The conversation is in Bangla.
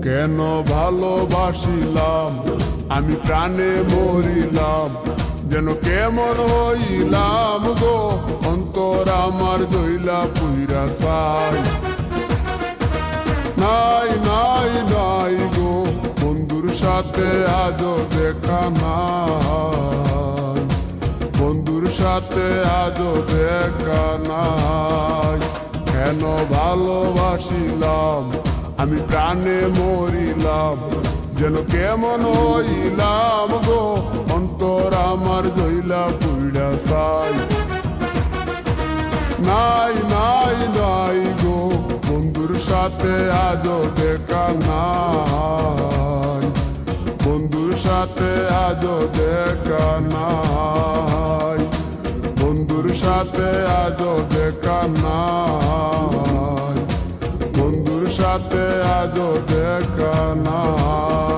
কেন ভালোবাসিলাম আমি প্রাণে মরিলাম, যেন কেমন হইলাম গো, অন্তর আমার দইলা পুইরা চাই। নাই নাই নাই গো, বন্ধুর সাথে আজও দেখা নাই, বন্ধুর সাথে আজও দেখা নাই। কেন ভালোবাসিলাম আমি প্রাণে মরিলাম, যেন কেমন হইলাম গো, অন্তর আমার দইলা পুইরা চাই। নাই নাই নাই গো, বন্ধুর সাথে আজও দেখা নাই, বন্ধুর সাথে আজও দেখা নাই, বন্ধুর সাথে আজও দেখা নাই, বন্ধুর সাথে আজও দেখা নাই।